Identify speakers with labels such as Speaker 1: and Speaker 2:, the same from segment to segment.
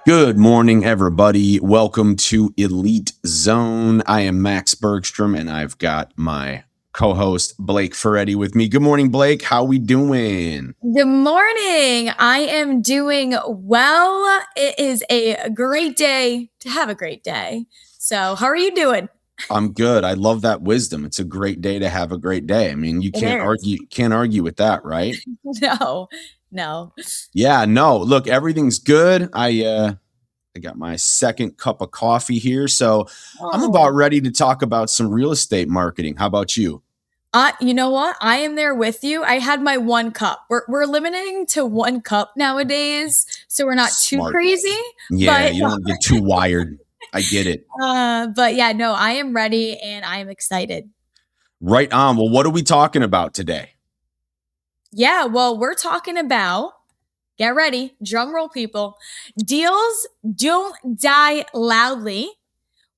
Speaker 1: Good morning, everybody. Welcome to Elite Zone. I am Max Bergstrom, and I've got my co-host Blake Ferretti with me. Good morning, Blake. How we doing?
Speaker 2: Good morning. I am doing well. It is a great day to have a great day. So, how are you doing?
Speaker 1: I'm good. I love that wisdom. It's a great day to have a great day. I mean, you
Speaker 2: It
Speaker 1: can't
Speaker 2: is.
Speaker 1: argue with that, right?
Speaker 2: No, no.
Speaker 1: Yeah, no. Look, everything's good. I got my second cup of coffee here, so I'm about
Speaker 2: Oh,
Speaker 1: ready to talk about some real estate marketing. How about you?
Speaker 2: you know what? I am there with you. I had my one cup. We're limiting to one cup nowadays, so we're not too
Speaker 1: Smart.
Speaker 2: crazy.
Speaker 1: Yeah,
Speaker 2: But
Speaker 1: you don't want to get too wired. I get it.
Speaker 2: but yeah, no, I am ready and I am excited.
Speaker 1: Right on. Well, what are we talking about today?
Speaker 2: Yeah, well, we're talking about, get ready, drum roll, people. Deals don't die loudly.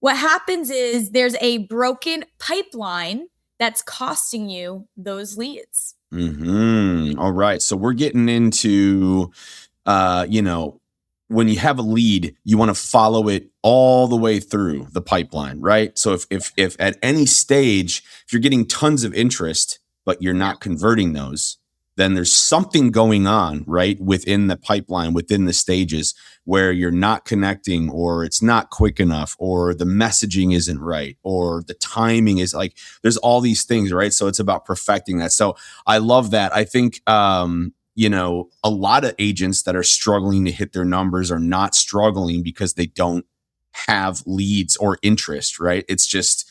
Speaker 2: What happens is there's a broken pipeline that's costing you those leads.
Speaker 1: All right. So we're getting into, when you have a lead, you want to follow it all the way through the pipeline, right? So if at any stage, if you're getting tons of interest, but you're
Speaker 2: Yeah.
Speaker 1: not converting those, then there's something going on, right? Within the pipeline, within the stages where you're not connecting, or it's not quick enough, or the messaging isn't right, or the timing is like, there's all these things, right? So it's about perfecting that. So I love that. I think, a lot of agents that are struggling to hit their numbers are not struggling because they don't have leads or interest, right? It's just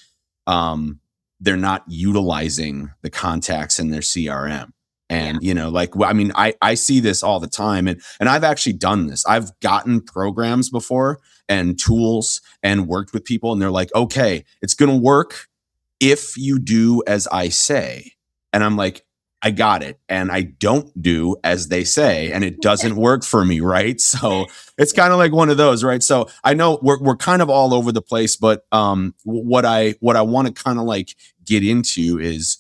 Speaker 1: they're not utilizing the contacts in their CRM.
Speaker 2: Yeah.
Speaker 1: And I see this all the time, and I've actually done this. I've gotten programs before and tools and worked with people, and they're like, okay, it's gonna work if you do as I say. And I'm like, I got it. And I don't do as they say, and it doesn't work for me, right? So it's kind of like one of those, right? So I know we're kind of all over the place, but what I want to kind of like get into is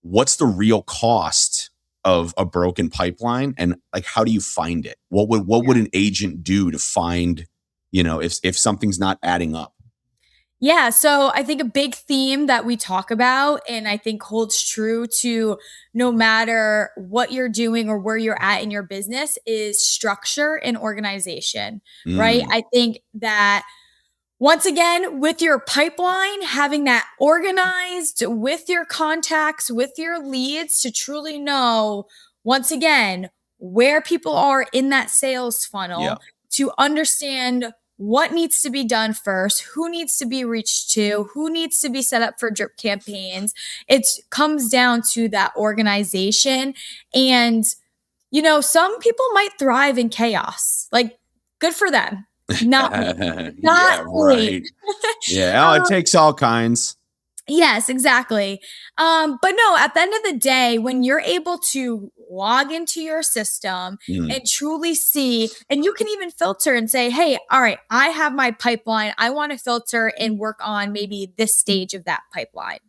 Speaker 1: what's the real cost of a broken pipeline, and like how do you find it? What would an agent do to find, if something's not adding up?
Speaker 2: Yeah, so I think a big theme that we talk about and I think holds true to no matter what you're doing or where you're at in your business is structure and organization, right?
Speaker 1: Mm,
Speaker 2: I think that once again, with your pipeline, having that organized with your contacts, with your leads to truly know, once again, where people are in that sales
Speaker 1: yeah.
Speaker 2: funnel, to understand what needs to be done first, who needs to be reached to, who needs to be set up for drip campaigns. It comes down to that organization. And, some people might thrive in chaos. Like, good for them. Not me. Not
Speaker 1: Yeah,
Speaker 2: me.
Speaker 1: right. Yeah, oh, it
Speaker 2: Um,
Speaker 1: takes all kinds.
Speaker 2: yes, exactly. But no, at the end of the day, when you're able to log into your system
Speaker 1: Mm,
Speaker 2: and truly see, and you can even filter and say, hey, all right, I have my pipeline. I want to filter and work on maybe this stage of that pipeline.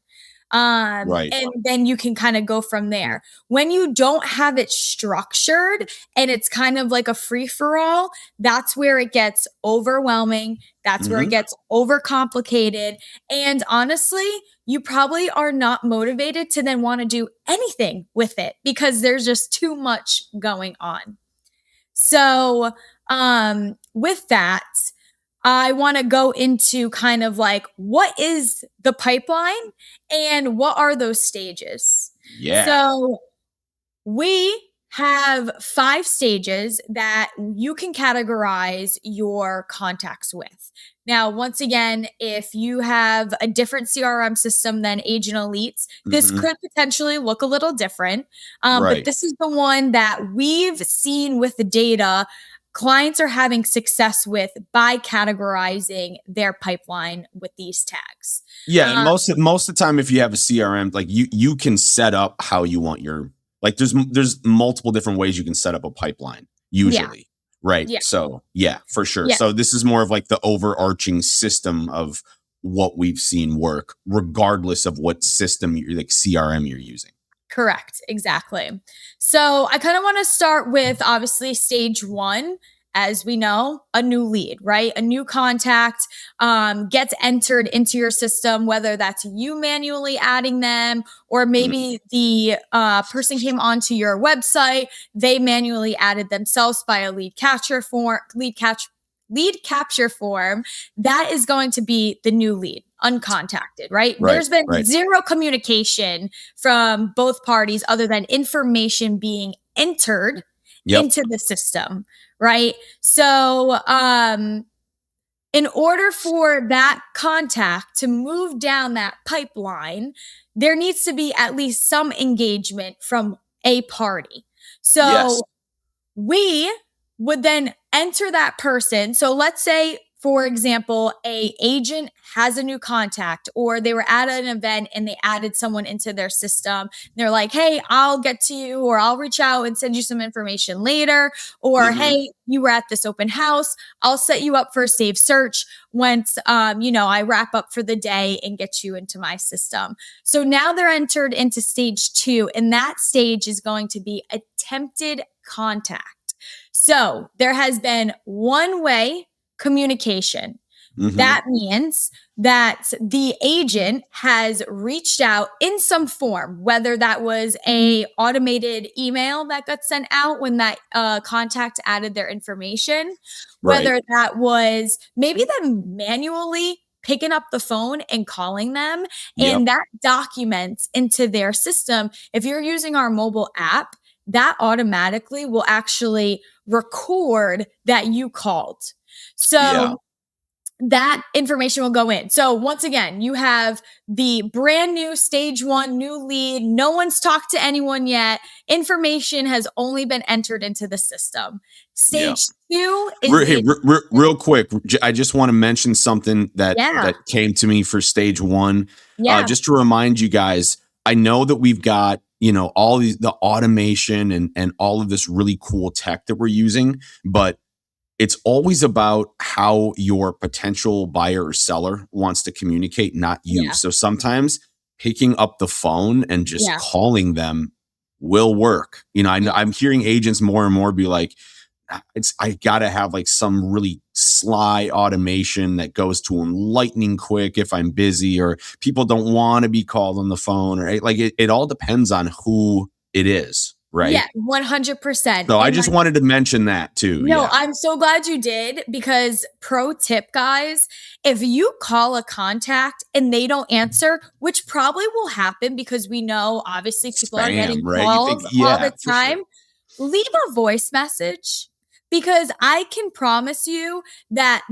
Speaker 1: right.
Speaker 2: And then you can kind of go from there. When you don't have it structured and it's kind of like a free for all, that's where it gets overwhelming. That's where it
Speaker 1: Mhm.
Speaker 2: gets overcomplicated. And honestly, you probably are not motivated to then want to do anything with it because there's just too much going on. So, with that, I want to go into kind of like what is the pipeline and what are those stages.
Speaker 1: Yeah.
Speaker 2: So, we have 5 stages that you can categorize your contacts with. Now, once again, if you have a different CRM system than Agent Elites, this
Speaker 1: Mhm.
Speaker 2: could potentially look a little different. But
Speaker 1: Right.
Speaker 2: this is the one that we've seen with the data clients are having success with by categorizing their pipeline with these tags.
Speaker 1: Yeah, and
Speaker 2: Um,
Speaker 1: most of the time if you have a CRM, like you can set up how you want your, like there's multiple different ways you can set up a pipeline
Speaker 2: yeah,
Speaker 1: usually, right?
Speaker 2: yeah,
Speaker 1: So, yeah, for sure.
Speaker 2: yeah.
Speaker 1: So this is more of like the overarching system of what we've seen work regardless of what system you're like CRM you're using.
Speaker 2: Correct. Exactly. So I kind of want to start with obviously stage one. as we know, a new lead, right? A new contact gets entered into your system, whether that's you manually adding them, or maybe the person came onto your website, they manually added themselves by a lead capture form. That is going to be the new lead, uncontacted, right? There's been zero communication from both parties other than information being entered into the system, right? So, in order for that contact to move down that pipeline, there needs to be at least some engagement from a party. So we would then enter that person. So let's say, for example, a agent has a new contact, or they were at an event and they added someone into their system. They're like, hey, I'll get to you, or I'll reach out and send you some information later. Or, hey, you were at this open house. I'll set you up for a safe search once, I wrap up for the day and get you into my system. So now they're entered into stage 2, and that stage is going to be attempted contact. So there has been one-way communication. That means that the agent has reached out in some form, whether that was a automated email that got sent out when that contact added their information, whether that was maybe them manually picking up the phone and calling them, and that documents into their system. If you're using our mobile app, that automatically will actually record that you called. So that information will go in. So once again, you have the brand new stage 1 new lead. No one's talked to anyone yet. Information has only been entered into the system. Stage 2 is
Speaker 1: real quick. I just want to mention something that came to me for stage 1. Just to remind you guys, I know that we've got, all the automation and all of this really cool tech that we're using, but it's always about how your potential buyer or seller wants to communicate, not you. So sometimes picking up the phone and just calling them will work. I'm hearing agents more and more be like, I gotta have like some really sly automation that goes to them lightning quick if I'm busy, or people don't want to be called on the phone, or like it all depends on who it is. Right.
Speaker 2: Yeah, 100%.
Speaker 1: So I just wanted to mention that too.
Speaker 2: No, I'm so glad you did, because pro tip, guys, if you call a contact and they don't answer, which probably will happen because we know obviously people are getting calls all the time, leave a voice message. Because I can promise you that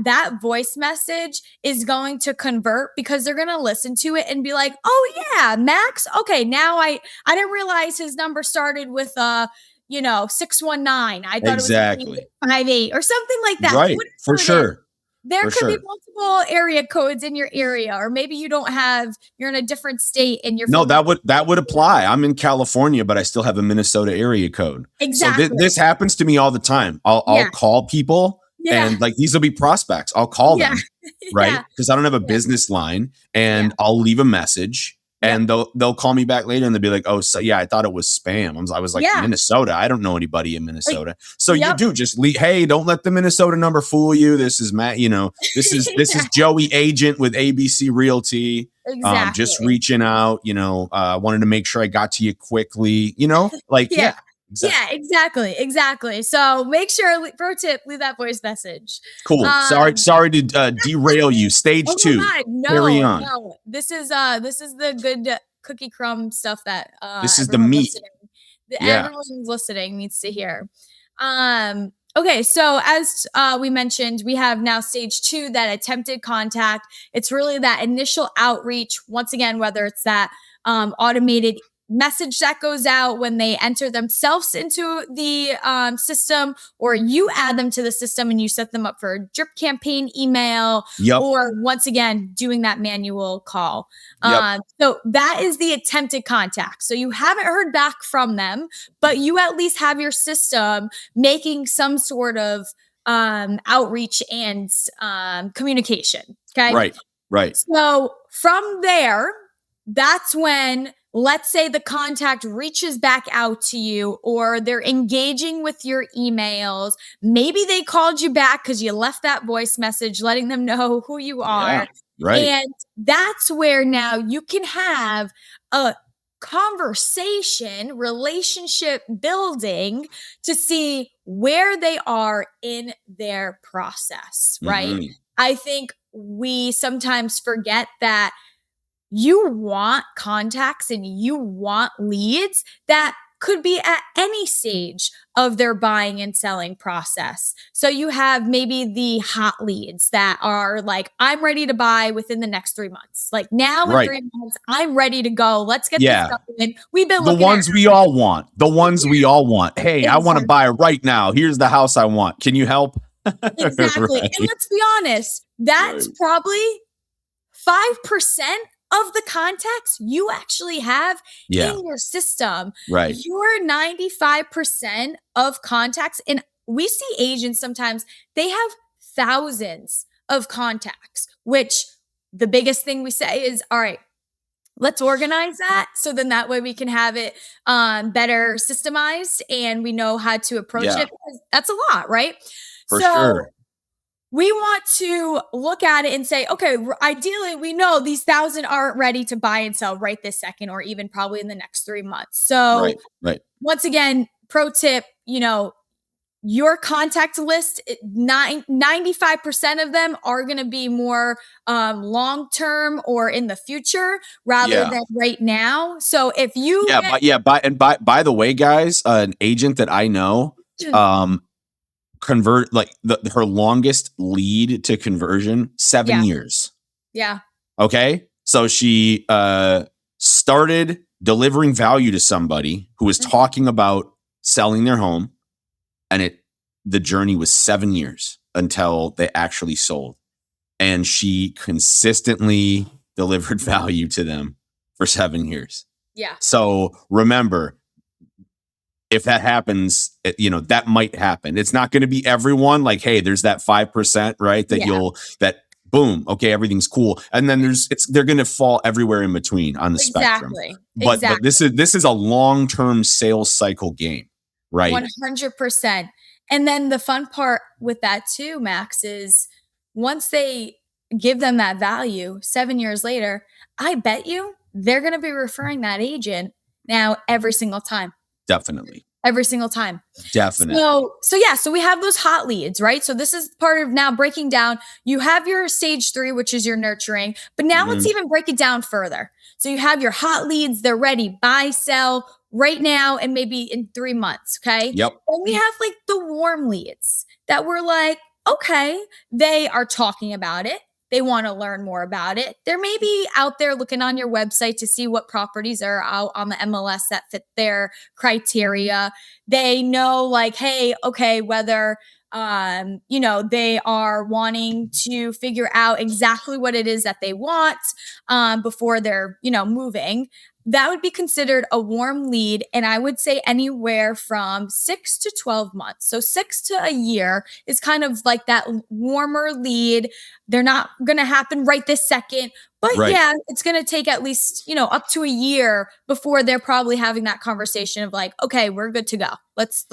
Speaker 2: voice message is going to convert, because they're going to listen to it and be like, oh yeah, Max. Okay. Now I didn't realize his number started with 619. I thought it was 58 or something like that.
Speaker 1: Right. For sure.
Speaker 2: There could be multiple area codes in your area, or maybe you're in a different state and you're.
Speaker 1: No, that would apply. I'm in California, but I still have a Minnesota area code.
Speaker 2: Exactly.
Speaker 1: So this happens to me all the time. I'll call people and like, these will be prospects. I'll call them, right? Because I don't have a business line, and I'll leave a message. And they'll call me back later and they'll be like, oh, so I thought it was spam. I was like, Minnesota. I don't know anybody in Minnesota. So you do just leave. Hey, don't let the Minnesota number fool you. This is Matt, this is Joey, agent with ABC Realty.
Speaker 2: Exactly.
Speaker 1: Just reaching out, wanted to make sure I got to you quickly,
Speaker 2: Exactly. Exactly. So make sure, pro tip, leave that voice message.
Speaker 1: Cool. Sorry to derail you. Stage 2. Carry on.
Speaker 2: No. This is the good cookie crumb stuff that
Speaker 1: this is the meat.
Speaker 2: Everyone's listening needs to hear. Okay, so as we mentioned, we have now stage 2, that attempted contact. It's really that initial outreach. Once again, whether it's that automated message that goes out when they enter themselves into the system, or you add them to the system and you set them up for a drip campaign email, or once again, doing that manual call. So that is the attempted contact. So you haven't heard back from them, but you at least have your system making some sort of outreach and communication. Okay.
Speaker 1: Right.
Speaker 2: So from there, that's when let's say the contact reaches back out to you or they're engaging with your emails. Maybe they called you back because you left that voice message letting them know who you
Speaker 1: Yeah.
Speaker 2: are.
Speaker 1: Right.
Speaker 2: And that's where now you can have a conversation, relationship building to see where they are in their process, right?
Speaker 1: Mm-hmm.
Speaker 2: I think we sometimes forget that you want contacts and you want leads that could be at any stage of their buying and selling process. So you have maybe the hot leads that are like, I'm ready to buy within the next 3 months. Like now in
Speaker 1: Right.
Speaker 2: 3 months, I'm ready to go. Let's get this
Speaker 1: Yeah.
Speaker 2: going. We've been
Speaker 1: The
Speaker 2: looking at
Speaker 1: ones we all want. The ones we all want. Hey, I want to
Speaker 2: exactly.
Speaker 1: buy right now. Here's the house I want. Can you help?
Speaker 2: Exactly.
Speaker 1: Right.
Speaker 2: And let's be honest, that's
Speaker 1: Right.
Speaker 2: probably 5% of the contacts you actually have
Speaker 1: Yeah.
Speaker 2: in your system.
Speaker 1: Right.
Speaker 2: Your 95% of contacts, and we see agents sometimes, they have thousands of contacts, which the biggest thing we say is, all right, let's organize that. So then that way we can have it better systemized and we know how to approach
Speaker 1: Yeah.
Speaker 2: it. Because that's a lot, right?
Speaker 1: For
Speaker 2: So
Speaker 1: sure.
Speaker 2: we want to look at it and say, okay, ideally, we know these 1,000 aren't ready to buy and sell right this second, or even probably in the next 3 months. So,
Speaker 1: Right. Right.
Speaker 2: once again, pro tip, your contact list, 95% of them are going to be more long term or in the future rather
Speaker 1: Yeah.
Speaker 2: than right now. So, if you
Speaker 1: Yeah. But yeah. By the way, guys, an agent that I know, convert like her longest lead to conversion 7
Speaker 2: yeah,
Speaker 1: years.
Speaker 2: yeah,
Speaker 1: Okay. So she started delivering value to somebody who was talking about selling their home, and the journey was 7 years until they actually sold. And she consistently delivered value to them for 7 years.
Speaker 2: yeah,
Speaker 1: So remember, if that happens, that might happen. It's not going to be everyone. Like, hey, there's that 5%, right? That boom, okay, everything's cool. And then they're going to fall everywhere in between on the spectrum. But this is a long-term sales cycle game, right?
Speaker 2: 100%. And then the fun part with that too, Max, is once they give them that value 7 years later, I bet you they're going to be referring that agent now every single time.
Speaker 1: Definitely.
Speaker 2: Every single time.
Speaker 1: Definitely.
Speaker 2: So we have those hot leads, right? So this is part of now breaking down. You have your stage 3, which is your nurturing, but now let's even break it down further. So you have your hot leads, they're ready, buy, sell right now, and maybe in 3 months. Okay.
Speaker 1: Yep.
Speaker 2: And we have like the warm leads that we're like, okay, they are talking about it. They want to learn more about it. They're maybe out there looking on your website to see what properties are out on the MLS that fit their criteria. They know like, hey, okay, whether they are wanting to figure out exactly what it is that they want before they're, moving. That would be considered a warm lead. And I would say anywhere from 6 to 12 months. So 6 to a year is kind of like that warmer lead. They're not going to happen right this second. But yeah, it's going to take at least, up to a year before they're probably having that conversation of like, okay, we're good to go. Let's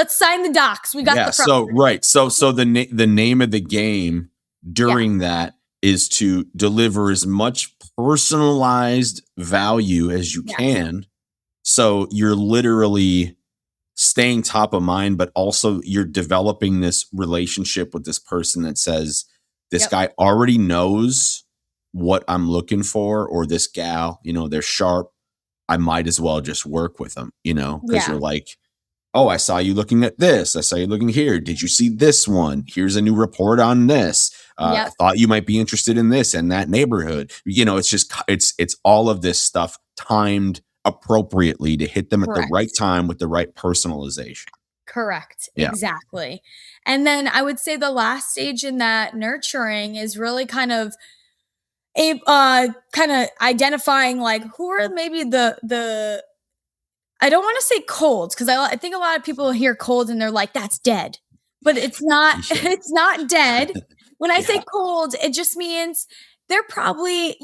Speaker 2: sign the docs. We got the property.
Speaker 1: So right. So the name of the game during that is to deliver as much personalized value as you can. So you're literally staying top of mind, but also you're developing this relationship with this person that says, this guy already knows what I'm looking for, or this gal, they're sharp. I might as well just work with them, because you're like, oh, I saw you looking at this. I saw you looking here. Did you see this one? Here's a new report on this. I thought you might be interested in this in that neighborhood. It's just, it's all of this stuff timed appropriately to hit them at the right time with the right personalization.
Speaker 2: Correct. Yeah. Exactly. And then I would say the last stage in that nurturing is really kind of identifying like who are maybe the I don't want to say colds because I think a lot of people hear cold and they're like, that's dead. But it's not, it's not dead. When I say cold, it just means they're probably,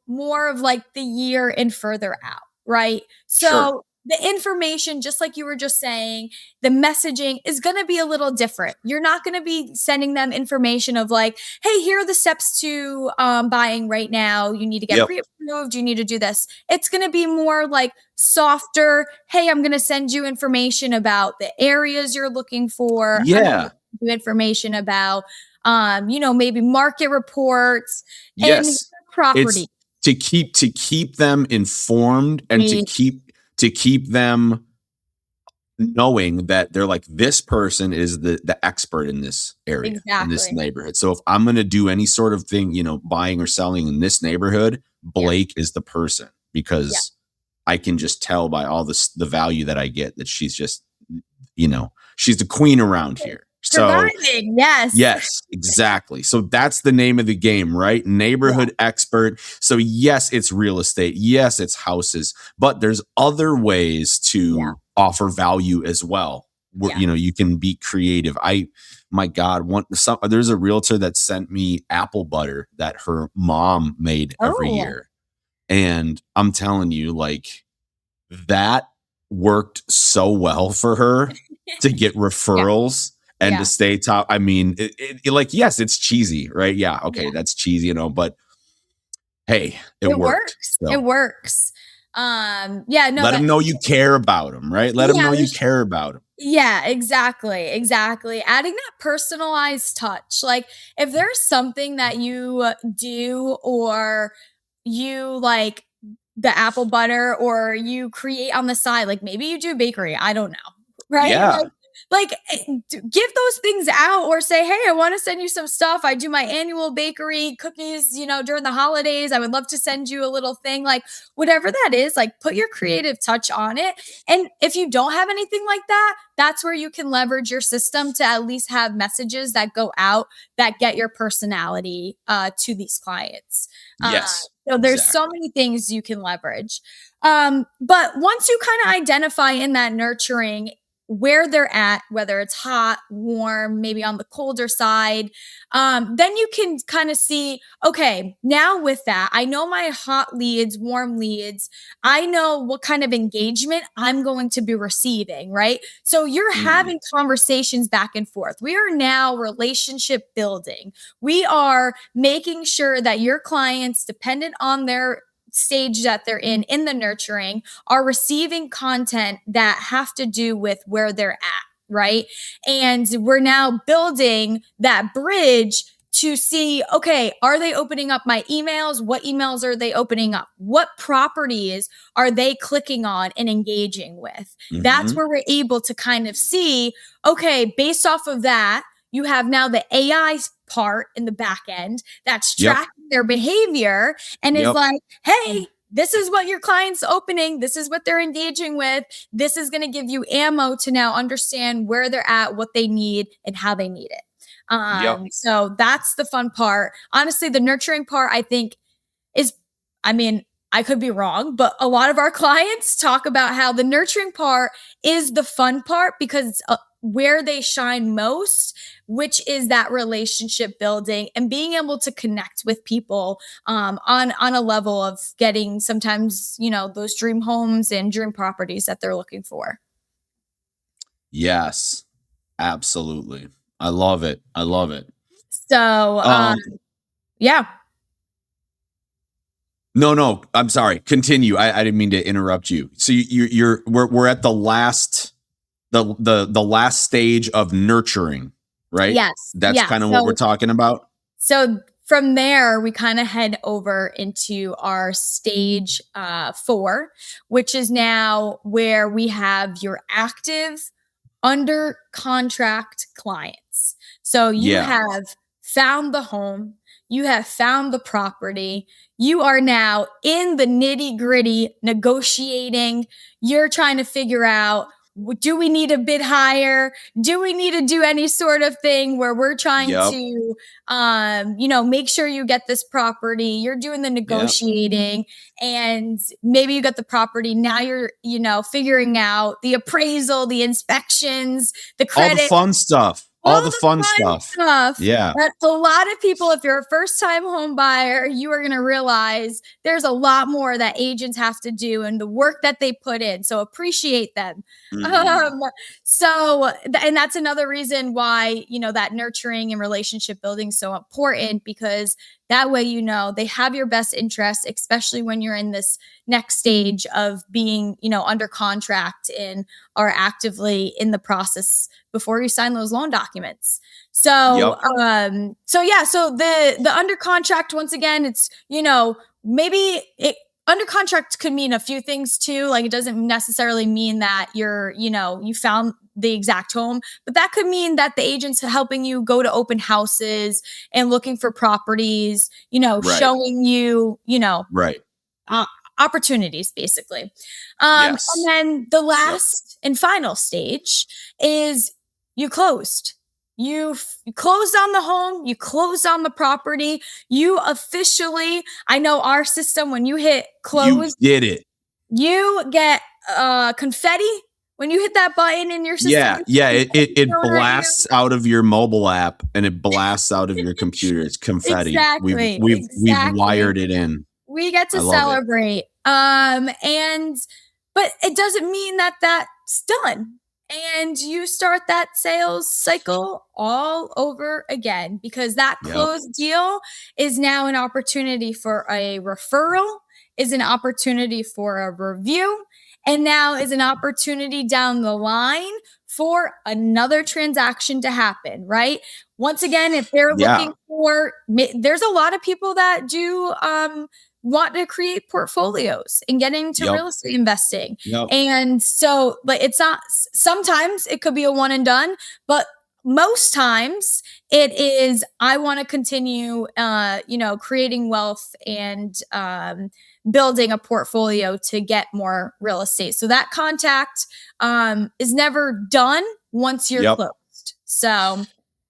Speaker 2: more of like the year and further out, right?
Speaker 1: Sure.
Speaker 2: So the information, just like you were just saying, the messaging is going to be a little different. You're not going to be sending them information of like, hey, here are the steps to buying right now. You need to get
Speaker 1: Yep.
Speaker 2: pre-approved. You need to do this. It's going to be more like softer. Hey, I'm going to send you information about the areas you're looking for. I'm going to
Speaker 1: Yeah.
Speaker 2: send you information about, maybe market reports and
Speaker 1: Yes.
Speaker 2: property.
Speaker 1: It's to keep them informed and to keep them knowing that they're like, this person is the expert in this area, in this
Speaker 2: Exactly.
Speaker 1: neighborhood. So if I'm going to do any sort of thing, buying or selling in this neighborhood,
Speaker 2: Yeah.
Speaker 1: Blake is the person,
Speaker 2: Yeah.
Speaker 1: because I can just tell by all the value that I get that she's just, she's the queen around here. So
Speaker 2: Providing. Yes.
Speaker 1: yes, exactly. So that's the name of the game, right?
Speaker 2: Yeah.
Speaker 1: Neighborhood expert. So yes, it's real estate. Yes, it's houses, but there's other ways
Speaker 2: Yeah.
Speaker 1: to offer value as well. Where,
Speaker 2: Yeah.
Speaker 1: you can be creative. My God, there's a realtor that sent me apple butter that her mom made every
Speaker 2: Oh.
Speaker 1: year. And I'm telling you, like, that worked so well for her to get
Speaker 2: Yeah.
Speaker 1: referrals and to
Speaker 2: Yeah.
Speaker 1: stay top. I mean, like, yes, it's cheesy, right? Yeah, okay,
Speaker 2: Yeah.
Speaker 1: that's cheesy, but hey, it
Speaker 2: It
Speaker 1: worked.
Speaker 2: works. It
Speaker 1: So
Speaker 2: works. Yeah, no,
Speaker 1: let them
Speaker 2: that,
Speaker 1: know you care about them, right? Let them
Speaker 2: yeah,
Speaker 1: know you care about them.
Speaker 2: yeah, exactly. Exactly. Adding that personalized touch. Like if there's something that you do or you like the apple butter or you create on the side, like maybe you do bakery, I don't know. Right?
Speaker 1: Yeah,
Speaker 2: Give those things out or say, "Hey, I want to send you some stuff. I do my annual bakery cookies, during the holidays. I would love to send you a little thing." Like whatever that is, like put your creative touch on it. And if you don't have anything like that, that's where you can leverage your system to at least have messages that go out that get your personality to these clients. Uh,
Speaker 1: yes,
Speaker 2: so there's so
Speaker 1: exactly.
Speaker 2: many things you can leverage. But once you kind of identify in that nurturing where they're at, whether it's hot, warm, maybe on the colder side, then you can kind of see, okay, now with that, I know my hot leads, warm leads, I know what kind of engagement I'm going to be receiving, right? So you're
Speaker 1: Mhm.
Speaker 2: having conversations back and forth. We are now relationship building. We are making sure that your clients, dependent on their stage that they're in the nurturing, are receiving content that have to do with where they're at, right? And we're now building that bridge to see, okay, are they opening up my emails? What emails are they opening up? What properties are they clicking on and engaging with? That's
Speaker 1: Mhm.
Speaker 2: where we're able to kind of see, okay, based off of that, you have now the AI part in the back end that's
Speaker 1: Yep.
Speaker 2: tracking their behavior and is
Speaker 1: Yep.
Speaker 2: like, hey, this is what your client's opening. This is what they're engaging with. This is going to give you ammo to now understand where they're at, what they need, and how they need it.
Speaker 1: Yep.
Speaker 2: So that's the fun part. Honestly, the nurturing part, I think, is, I mean, I could be wrong, but a lot of our clients talk about how the nurturing part is the fun part because it's where they shine most, which is that relationship building and being able to connect with people on a level of getting sometimes those dream homes and dream properties that they're looking for.
Speaker 1: Yes. Absolutely. I love it. I love it.
Speaker 2: So
Speaker 1: Um,
Speaker 2: yeah.
Speaker 1: No, no, I'm sorry. Continue. I didn't mean to interrupt you. So we're at the last stage of nurturing, right?
Speaker 2: Yes.
Speaker 1: That's
Speaker 2: Yeah.
Speaker 1: kind of what we're talking about.
Speaker 2: So from there, we kind of head over into our stage 4, which is now where we have your active under contract clients. So you
Speaker 1: Yeah.
Speaker 2: have found the home, you have found the property, you are now in the nitty gritty negotiating. You're trying to figure out, do we need a bid higher? Do we need to do any sort of thing where we're trying
Speaker 1: Yep.
Speaker 2: to, make sure you get this property? You're doing the
Speaker 1: Yep.
Speaker 2: negotiating and maybe you got the property. Now you're, figuring out the appraisal, the inspections, the
Speaker 1: All the
Speaker 2: credit,
Speaker 1: fun stuff. all
Speaker 2: All
Speaker 1: the
Speaker 2: the
Speaker 1: fun
Speaker 2: fun
Speaker 1: stuff.
Speaker 2: stuff
Speaker 1: Yeah.
Speaker 2: that a lot of people, if you're a first time home buyer, you are going to realize there's a lot more that agents have to do and the work that they put in. So appreciate them.
Speaker 1: Mhm.
Speaker 2: Um, and that's another reason why, that nurturing and relationship building is so important, because that way, they have your best interest, especially when you're in this next stage of being, under contract and are actively in the process before you sign those loan documents. So,
Speaker 1: Yep.
Speaker 2: so the under contract, once again, it's, maybe it, under contract could mean a few things too. Like, it doesn't necessarily mean that you found the exact home, but that could mean that the agent's helping you go to open houses and looking for properties,
Speaker 1: Right.
Speaker 2: showing you,
Speaker 1: Right.
Speaker 2: uh, opportunities, basically. And
Speaker 1: Yes.
Speaker 2: then the
Speaker 1: Yep.
Speaker 2: last and final stage is you closed. You closed on the home, you closed on the property, you officially, I know our system, when you hit
Speaker 1: You
Speaker 2: close,
Speaker 1: did it.
Speaker 2: you get confetti. When you hit that button in your system,
Speaker 1: Yeah. Yeah. It
Speaker 2: thrown at you.
Speaker 1: blasts out of your mobile app and it blasts out of your computer. It's confetti.
Speaker 2: Exactly.
Speaker 1: We've
Speaker 2: Exactly.
Speaker 1: wired it in.
Speaker 2: We get
Speaker 1: I
Speaker 2: to
Speaker 1: love it.
Speaker 2: celebrate. But it doesn't mean that that's done. And you start that sales cycle all over again, because that
Speaker 1: Yep.
Speaker 2: closed deal is now an opportunity for a referral, is an opportunity for a review, and now is an opportunity down the line for another transaction to happen, right? Once again, if they're
Speaker 1: Yeah.
Speaker 2: looking for, there's a lot of people that do want to create portfolios and get into
Speaker 1: Yep.
Speaker 2: real estate investing.
Speaker 1: Yep.
Speaker 2: And so, like, it's not, sometimes it could be a one and done, but most times it is, I want to continue, creating wealth and building a portfolio to get more real estate. So that contact is never done once you're
Speaker 1: Yep.
Speaker 2: closed. So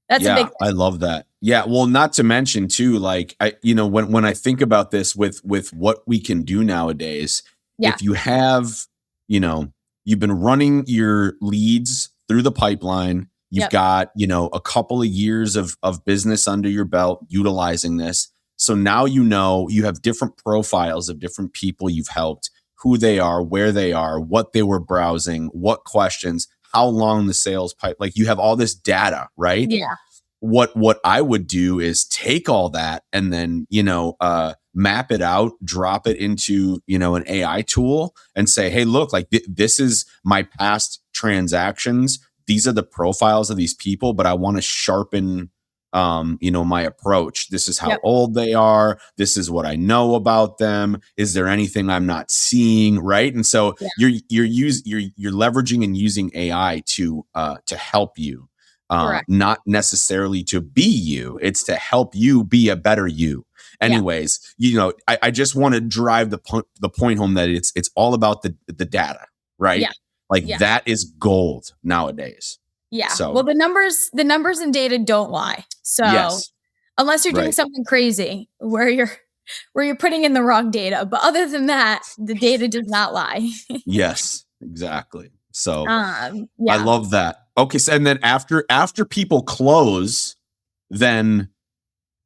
Speaker 2: that's a big
Speaker 1: Yeah,
Speaker 2: thing.
Speaker 1: I love that. Yeah, well, not to mention too, like when I think about this with what we can do nowadays,
Speaker 2: Yeah.
Speaker 1: if you have, you know, you've been running your leads through the pipeline, you've
Speaker 2: Yep.
Speaker 1: got, a couple of years of business under your belt utilizing this. So now you have different profiles of different people you've helped, who they are, where they are, what they were browsing, what questions, how long the sales pipe, like you have all this data, right?
Speaker 2: Yeah.
Speaker 1: What I would do is take all that and then, map it out, drop it into, an AI tool and say, hey, look, like this is my past transactions. These are the profiles of these people, but I want to sharpen, my approach. This is how
Speaker 2: Yep.
Speaker 1: old they are. This is what I know about them. Is there anything I'm not seeing? Right. And so
Speaker 2: Yeah.
Speaker 1: you're leveraging and using AI to help you,
Speaker 2: Correct.
Speaker 1: not necessarily to be you. It's to help you be a better you.
Speaker 2: Yeah.
Speaker 1: Anyways, I just want to drive the point home that it's all about the data, right?
Speaker 2: Yeah.
Speaker 1: Like
Speaker 2: Yeah.
Speaker 1: that is gold nowadays.
Speaker 2: Yeah.
Speaker 1: So
Speaker 2: Well, the numbers and data don't lie. So
Speaker 1: yes,
Speaker 2: unless you're doing
Speaker 1: right.
Speaker 2: something crazy where you're putting in the wrong data, but other than that, the data does not lie.
Speaker 1: Yes, exactly. So I
Speaker 2: Yeah.
Speaker 1: love that. Okay, so and then after people close, then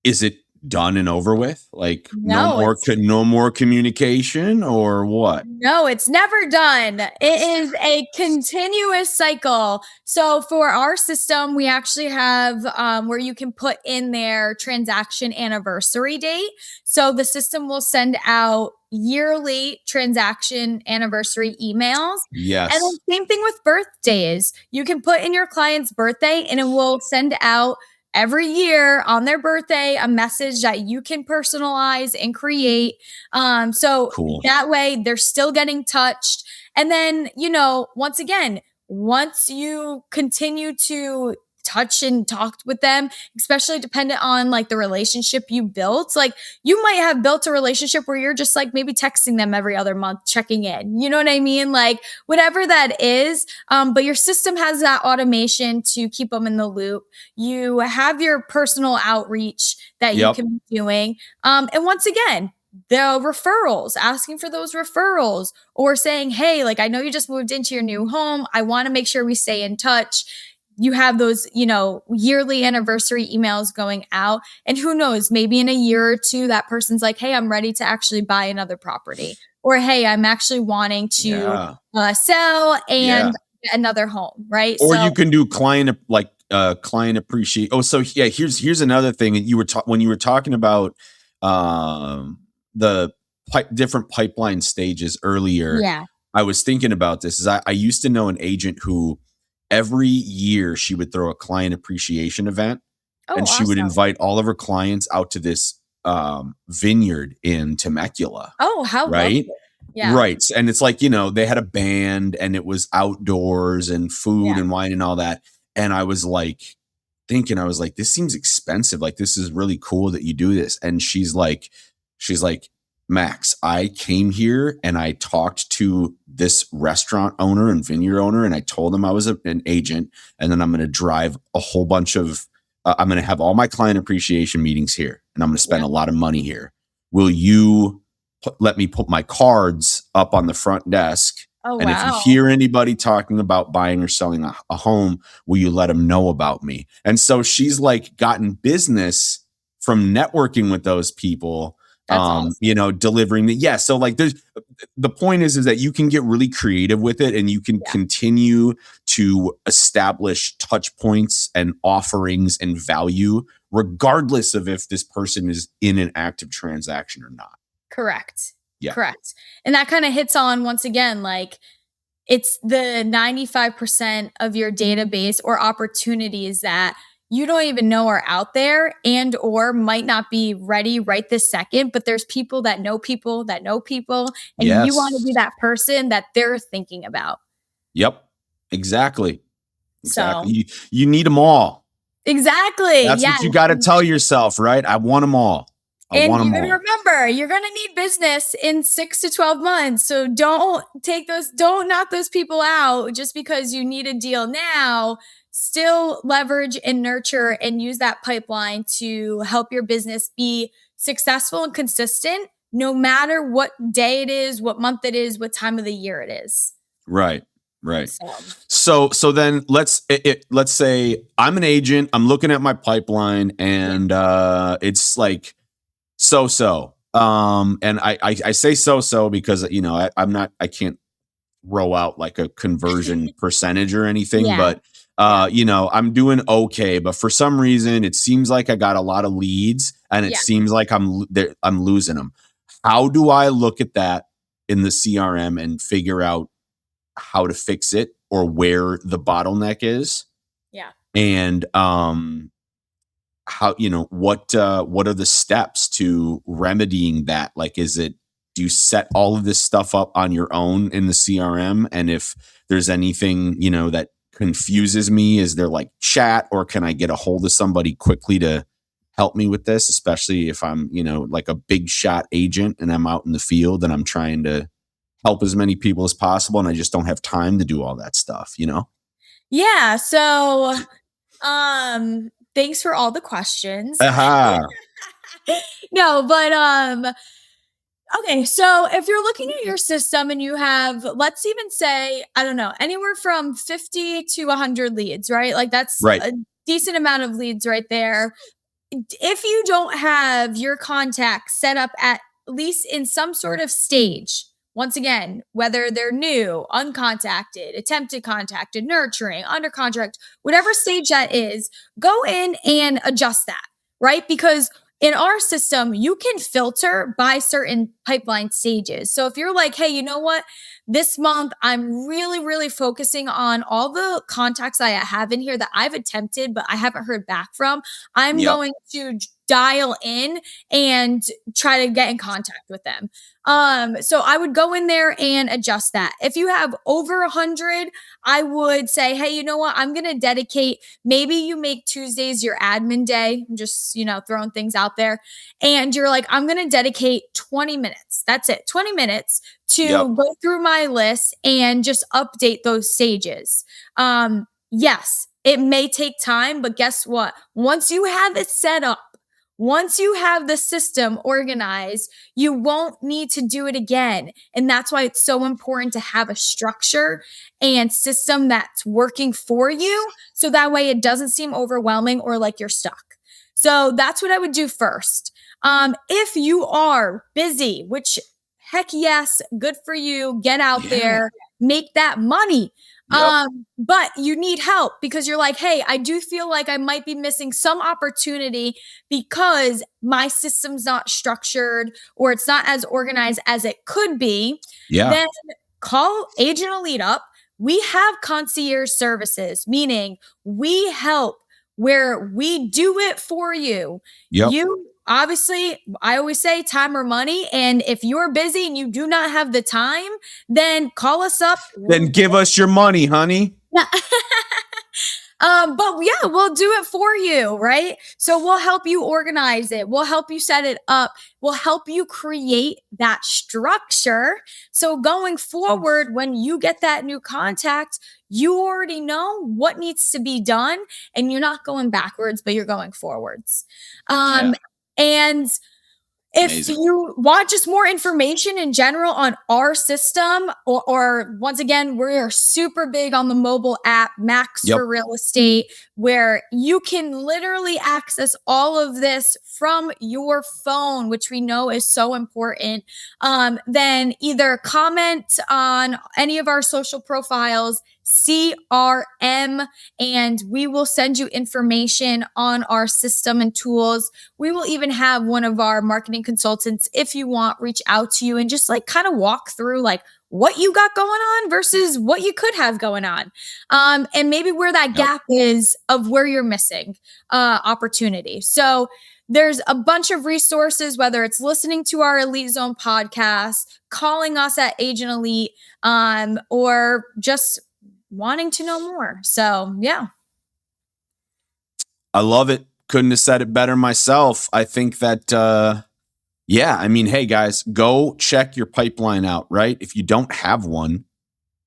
Speaker 1: is it done and over with? Like
Speaker 2: No,
Speaker 1: no more communication or what?
Speaker 2: no, it's never done. It is a continuous cycle. So for our system, we actually have where you can put in their transaction anniversary date. So the system will send out yearly transaction anniversary emails. And then
Speaker 1: Yes.
Speaker 2: same thing with birthdays. You can put in your client's birthday and it will send out every year on their birthday a message that you can personalize and create. So
Speaker 1: Cool.
Speaker 2: that way they're still getting touched. And then, once again, once you continue to touch and talk with them, especially dependent on like the relationship you built, like you might have built a relationship where you're just like maybe texting them every other month, checking in, you know what I mean? Like whatever that is. But your system has that automation to keep them in the loop. You have your personal outreach that you
Speaker 1: Yep.
Speaker 2: can be doing. And once again, the referrals, asking for those referrals or saying, hey, like I know you just moved into your new home. I want to make sure we stay in touch. you have those, yearly anniversary emails going out. And who knows, maybe in a year or two, that person's like, hey, I'm ready to actually buy another property. Or, hey, I'm actually wanting to
Speaker 1: Yeah.
Speaker 2: sell
Speaker 1: Yeah.
Speaker 2: and get another home, right?
Speaker 1: Or
Speaker 2: So,
Speaker 1: you can do client appreciate. Oh, so yeah, here's another thing that when you were talking about the different pipeline stages earlier.
Speaker 2: yeah.
Speaker 1: I was thinking about this. I used to know an agent who every year she would throw a client appreciation event,
Speaker 2: Oh,
Speaker 1: and she would
Speaker 2: awesome.
Speaker 1: invite all of her clients out to this vineyard in Temecula,
Speaker 2: Oh, how
Speaker 1: right?
Speaker 2: lovely. Yeah.
Speaker 1: Right. And it's like, they had a band and it was outdoors and food
Speaker 2: Yeah.
Speaker 1: and wine and all that. And I was like I was like, this seems expensive. Like, this is really cool that you do this. And she's like, Max, I came here and I talked to this restaurant owner and vineyard owner, and I told him I was an agent. And then I'm going to drive a whole bunch of, I'm going to have all my client appreciation meetings here, and I'm going to spend
Speaker 2: Yeah.
Speaker 1: a lot of money here. Will you let me put my cards up on the front desk?
Speaker 2: Oh,
Speaker 1: And if you
Speaker 2: wow.
Speaker 1: hear anybody talking about buying or selling a home, will you let them know about me? And so she's like gotten business from networking with those people,
Speaker 2: That's awesome.
Speaker 1: delivering the, yeah. So like the point is that you can get really creative with it, and you can
Speaker 2: Yeah.
Speaker 1: continue to establish touch points and offerings and value, regardless of if this person is in an active transaction or not.
Speaker 2: Correct.
Speaker 1: Yeah.
Speaker 2: Correct. And that kind of hits on, once again, like, it's the 95% of your database or opportunities that you don't even know are out there and or might not be ready right this second, but there's people that know people that know people, and you want to
Speaker 1: Yes.
Speaker 2: be that person that they're thinking about.
Speaker 1: Yep. Exactly. Exactly.
Speaker 2: So,
Speaker 1: You need them all.
Speaker 2: exactly.
Speaker 1: That's
Speaker 2: Yeah.
Speaker 1: what you got to tell yourself, right? I want them all. I
Speaker 2: And
Speaker 1: want
Speaker 2: you're
Speaker 1: them
Speaker 2: going to
Speaker 1: all.
Speaker 2: remember, you're going to need business in 6 to 12 months. So don't knock those people out just because you need a deal now. Still leverage and nurture and use that pipeline to help your business be successful and consistent, no matter what day it is, what month it is, what time of the year it is.
Speaker 1: Right. Right.
Speaker 2: So,
Speaker 1: So then let's say I'm an agent. I'm looking at my pipeline,
Speaker 2: yeah.
Speaker 1: and it's like so. And I say so because I can't throw out like a conversion percentage or anything,
Speaker 2: Yeah.
Speaker 1: but
Speaker 2: Yeah.
Speaker 1: I'm doing okay. But for some reason, it seems like I got a lot of leads, and it
Speaker 2: Yeah.
Speaker 1: seems like I'm losing them. How do I look at that in the CRM and figure out how to fix it or where the bottleneck is?
Speaker 2: Yeah.
Speaker 1: And how, what are the steps to remedying that? Like, do you set all of this stuff up on your own in the CRM? And if there's anything, that confuses me, is there like chat, or can I get a hold of somebody quickly to help me with this? Especially if I'm, like a big shot agent and I'm out in the field and I'm trying to help as many people as possible, and I just don't have time to do all that stuff,
Speaker 2: Yeah. So, thanks for all the questions.
Speaker 1: Aha.
Speaker 2: No, but okay, so if you're looking at your system and you have, let's even say, I don't know, anywhere from 50 to 100 leads, right? Like, that's
Speaker 1: Right.
Speaker 2: a decent amount of leads right there. If you don't have your contacts set up at least in some sort of stage, once again, whether they're new, uncontacted, attempted contacted, nurturing, under contract, whatever stage that is, go in and adjust that, right? Because in our system, you can filter by certain pipeline stages. So if you're like, hey, you know what? This month, I'm really, really focusing on all the contacts I have in here that I've attempted, but I haven't heard back from. I'm
Speaker 1: Yep.
Speaker 2: going to dial in and try to get in contact with them. So I would go in there and adjust that. If you have over 100, I would say, hey, you know what? I'm going to dedicate, maybe you make Tuesdays your admin day. I'm just, throwing things out there. And you're like, I'm going to dedicate 20 minutes. That's it. 20 minutes to
Speaker 1: Yep.
Speaker 2: go through my list and just update those stages. Yes, it may take time, but guess what? Once you have it set up, Once you have the system organized, you won't need to do it again. And that's why it's so important to have a structure and system that's working for you. So that way it doesn't seem overwhelming or like you're stuck. So that's what I would do first. If you are busy, which heck yes, good for you, get out there, make that money.
Speaker 1: Yep.
Speaker 2: But you need help because you're like, hey, I do feel like I might be missing some opportunity because my system's not structured or it's not as organized as it could be.
Speaker 1: Yeah.
Speaker 2: Then call Agent Elite up. We have concierge services, meaning we help where we do it for you.
Speaker 1: Yep.
Speaker 2: You obviously, I always say time or money. And if you're busy and you do not have the time, then call us up.
Speaker 1: Then give us your money, honey.
Speaker 2: But yeah, we'll do it for you, right? So we'll help you organize it. We'll help you set it up. We'll help you create that structure. So going forward, when you get that new contact, you already know what needs to be done and you're not going backwards, but you're going forwards. And if
Speaker 1: Amazing.
Speaker 2: you want just more information in general on our system, or once again, we're super big on the mobile app, Max for Real Estate, where you can literally access all of this from your phone, which we know is so important. Then either comment on any of our social profiles, CRM, and we will send you information on our system and tools. We will even have one of our marketing consultants, if you want, reach out to you and just like kind of walk through like what you got going on versus what you could have going on. And maybe where that gap is of where you're missing opportunity. So there's a bunch of resources, whether it's listening to our Elite Zone podcast, calling us at Agent Elite, or just wanting to know more. So, yeah.
Speaker 1: I love it. Couldn't have said it better myself. I think that, I mean, hey guys, go check your pipeline out, right? If you don't have one,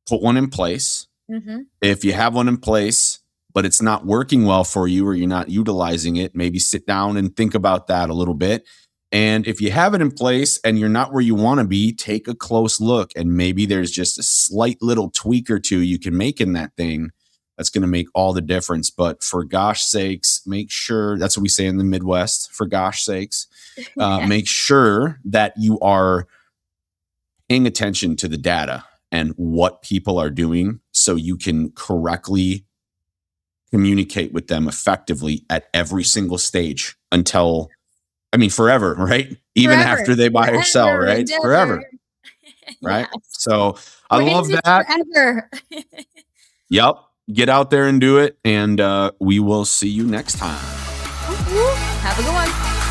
Speaker 1: put one in place.
Speaker 2: Mm-hmm.
Speaker 1: If you have one in place, but it's not working well for you or you're not utilizing it, maybe sit down and think about that a little bit. And if you have it in place and you're not where you want to be, take a close look. And maybe there's just a slight little tweak or two you can make in that thing that's going to make all the difference. But for gosh sakes, make sure, that's what we say in the Midwest, for gosh sakes, make sure that you are paying attention to the data and what people are doing so you can correctly communicate with them effectively at every single stage until, I mean, forever, right? Even after they buy or sell, right? Forever. Right? So I love that.
Speaker 2: Forever.
Speaker 1: Yep. Get out there and do it. And we will see you next time.
Speaker 2: Have a good one.